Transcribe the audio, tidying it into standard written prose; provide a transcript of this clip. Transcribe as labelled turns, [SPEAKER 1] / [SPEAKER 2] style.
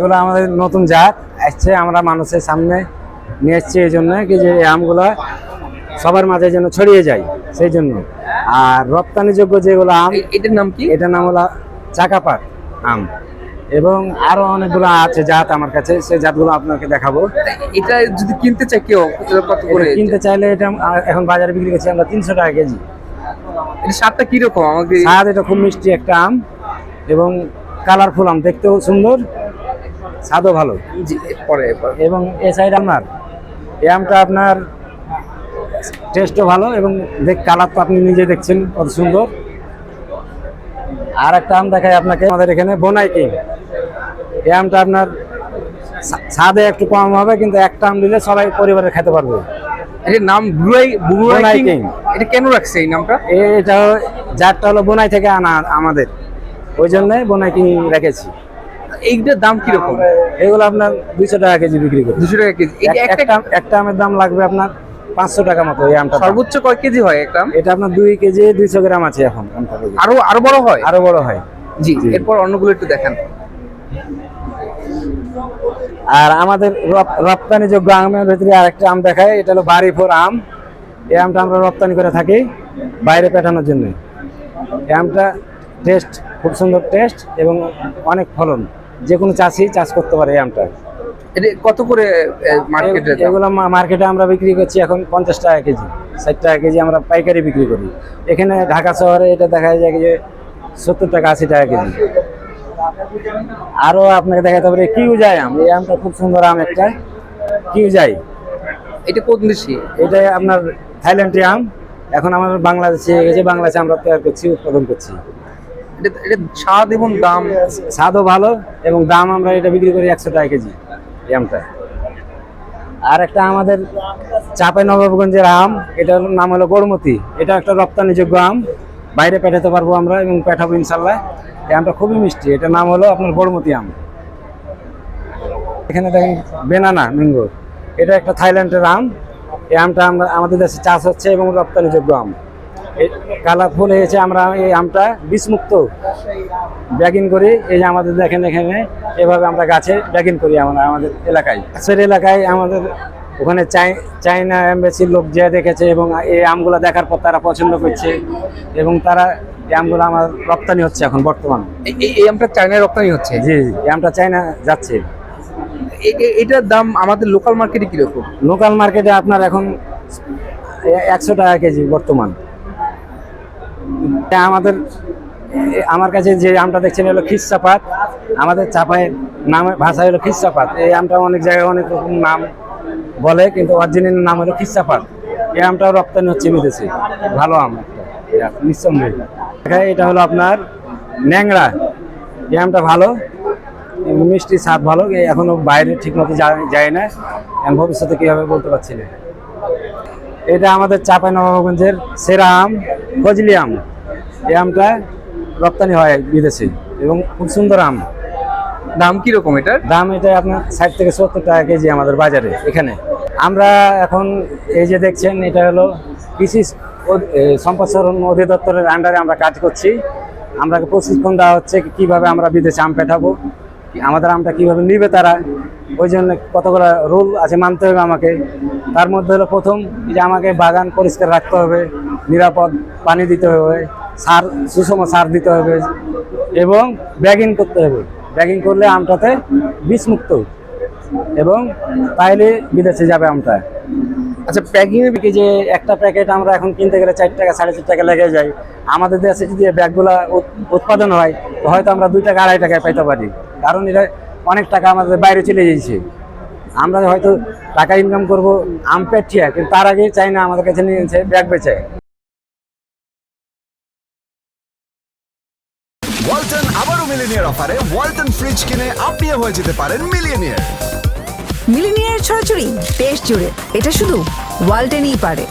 [SPEAKER 1] এগুলো আমাদের নতুন জাত আসছে, আমরা মানুষের সামনে নিয়ে এসছি এই জন্য কি যে এই আমগুলো সবার মাঝে যেন ছড়িয়ে যায় সেই জন্য। আর রপ্তানিযোগ্য যেগুলো আম,
[SPEAKER 2] এটার নাম কি?
[SPEAKER 1] এটার নাম হলো চাকাপাত আম, এবং আরো অনেকগুলো আছে জাত আমার কাছে, সেই জাতগুলো আপনাকে দেখাবো।
[SPEAKER 2] এটা যদি কিনতে চাই কেউ কত করে
[SPEAKER 1] কিনতে চাইলে এটা এখন বাজারে বিক্রি করছি আমরা 300 টাকা কেজি।
[SPEAKER 2] এটা স্বাদটা কিরকম আমাকে?
[SPEAKER 1] স্বাদ এটা খুব মিষ্টি একটা আম এবং কালারফুল আম, দেখতেও সুন্দর, স্বাদও ভালো।
[SPEAKER 2] পরে
[SPEAKER 1] এবং এ সাইড আপনার এই আমটা আপনার টেস্টও ভালো এবং কালার তো আপনি নিজে দেখছেন কত সুন্দর। আর একটা আম দেখাই আপনাকে, আমাদের এখানে বোনাই কিং। এই আমটা আপনার স্বাদে একটু কম হবে, কিন্তু একটা আম দিলে সবাই পরিবারে খেতে পারবে।
[SPEAKER 2] এর নাম বোনাই
[SPEAKER 1] কিং।
[SPEAKER 2] এটা কেন রাখছে এই নামটা?
[SPEAKER 1] এটা জাতটা হলো বোনাই থেকে আনা আমাদের, ওই জন্য বোনাই কিং রেখেছি।
[SPEAKER 2] এইটার দাম কিরকম?
[SPEAKER 1] এগুলো আপনার 200 টাকা কেজি বিক্রি করি।
[SPEAKER 2] 200 টাকা কেজি।
[SPEAKER 1] একটা আমের দাম লাগবে আপনার 500 টাকা মতো। এই আমটা
[SPEAKER 2] সর্বোচ্চ কয় কেজি হয় একটা আম?
[SPEAKER 1] এটা আপনার 2 কেজি 200 গ্রাম আছে এখন।
[SPEAKER 2] আরো বড় হয়?
[SPEAKER 1] আরো বড় হয়।
[SPEAKER 2] জি, এরপর অন্যগুলো একটু দেখান।
[SPEAKER 1] আর আমাদের রপ্তানিযোগ্য আমের ভিতরে আরেকটা আম দেখায়, এটা হলো বাড়িফোর আম। এই আমটা আমরা রপ্তানি করে থাকি বাইরে পাঠানোর জন্য। এই আমটা টেস্ট খুব সুন্দর টেস্ট এবং অনেক ফলন, যে কোনো চাষি চাষ করতে পারে এই আমটা।
[SPEAKER 2] এটা কত করে মার্কেটে?
[SPEAKER 1] এগুলো মার্কেটে আমরা বিক্রি করছি এখন 50 টাকা কেজি, 60 টাকা কেজি আমরা পাইকারি বিক্রি করি। এখানে ঢাকা শহরে এটা দেখা যায় যে 70 টাকা 80 টাকা কেজি। আরো আপনাকে দেখাতে পারি কিউজাই আম। এই আমটা খুব সুন্দর আম একটা, কিউজাই।
[SPEAKER 2] এটা কোন দেশি?
[SPEAKER 1] এটা আপনার থাইল্যান্ডের আম, এখন আমাদের বাংলাদেশে গেছে, বাংলাদেশে আমরা তৈরি করছি, উৎপাদন করছি।
[SPEAKER 2] এটা স্বাদ এবং দাম?
[SPEAKER 1] স্বাদও ভালো এবং দাম আমরা এটা বিক্রি করি 100 টাকা কেজি এই আমটা। আর একটা আমাদের চাঁপাইনবাবগঞ্জের আম, এটা হলো নাম হলো গড়মতি। এটা একটা রপ্তানিযোগ্য আম, বাইরে পাঠাতে পারবো আমরা এবং পাঠাবো ইনশাল্লাহ। এই আমটা খুবই মিষ্টি, এটার নাম হলো আপনার গড়মতি আম। এখানে দেখেন বেনানা ম্যাঙ্গো, এটা একটা থাইল্যান্ডের আম। এই আমটা আমরা আমাদের দেশে চাষ হচ্ছে এবং রপ্তানিযোগ্য আম। কালারফুল হয়েছে, আমরা এই আমটা বিষমুক্ত ব্যাগিং করি। এই যে আমাদের দেখেন এখানে এভাবে আমরা গাছে ব্যাগিং করি আমরা আমাদের এলাকায়। গাছের এলাকায় আমাদের ওখানে চাইনা এমবেসির লোক যে দেখেছে এবং এই আমগুলো দেখার পর তারা পছন্দ করছে এবং তারা এই আমগুলো আমার রপ্তানি হচ্ছে এখন বর্তমান।
[SPEAKER 2] এই আমটা চায়নায় রপ্তানি হচ্ছে?
[SPEAKER 1] জি, এই আমটা চায়না যাচ্ছে।
[SPEAKER 2] এটার দাম আমাদের লোকাল মার্কেটে কিরকম?
[SPEAKER 1] লোকাল মার্কেটে আপনার এখন 100 টাকা কেজি বর্তমান। আমার কাছে যে আমটা দেখছেন হলো খিচ্চাপাত, আমাদের চাপায়ের নামে ভাষায় হলো খিচ্চাপাত। এই আমটা অনেক জায়গায় অনেক রকম নাম বলে, কিন্তু অরিজিনাল নাম হলো খিচ্চাপাত। এই আমটাও রপ্তানি হচ্ছে বিদেশে, ভালো আম নিঃসন্দেহে। এটা হলো আপনার ন্যাংরা। এই আমটা ভালো, মিষ্টি স্বাদ ভালো, এখনো বাইরে ঠিক মতো যায় না, ভবিষ্যতে কি হবে বলতে পারছি না। এটা আমাদের চাঁপাইনবাবগঞ্জের সেরা আম ফজলি আম। এই আমটা রপ্তানি হয় বিদেশে এবং খুব সুন্দর আম।
[SPEAKER 2] দাম কিরকম এটার?
[SPEAKER 1] দাম এটা আপনার 60 থেকে 70 টাকা কেজি আমাদের বাজারে। এখানে আমরা এখন এই যে দেখছেন, এটা হলো কৃষি সম্প্রসারণ অধিদপ্তরের আন্ডারে আমরা কাজ করছি। আমরা প্রশিক্ষণ দেওয়া হচ্ছে কিভাবে আমরা বিদেশে আম পাঠাবো, আমাদের আমটা কিভাবে নিবে তারা। ওই জন্য কতগুলো রুল আছে মানতে হবে আমাকে। তার মধ্যে হলো প্রথম যে আমাকে বাগান পরিষ্কার রাখতে হবে, নিরাপদ পানি দিতে হবে, সার সুষম সার দিতে হবে এবং ব্যাগিং করতে হবে। ব্যাগিং করলে আমটাতে বিষমুক্ত এবং তাইলে বিদেশে যাবে আমটা। আচ্ছা, প্যাকিংয়ে বিক্রি যে একটা প্যাকেট আমরা এখন কিনতে গেলে 4 টাকা 4.5 টাকা লেগে যায়। আমাদের দেশে যদি ব্যাগগুলো উৎপাদন হয় তো হয়তো আমরা 2 টাকা 2.5 টাকায় পাইতে পারি, কারণ এটা অনেক টাকা আমাদের বাইরে চলে যাচ্ছে। আমরা হয়তো টাকা ইনকাম করবো আম পেটিয়া, কিন্তু তার আগে চাই না আমাদের কাছে নিয়েছে ব্যাগ বেচে।
[SPEAKER 3] ওয়ালটন আবারও মিলিনিয়ার অফারে ওয়ালটন ফ্রিজ কিনে আপনিও হয়ে যেতে পারেন মিলিয়নিয়ার।
[SPEAKER 4] মিলিনিয়ার ছড়াছড়ি দেশ জুড়ে, এটা শুধু ওয়ালটেনই পারে।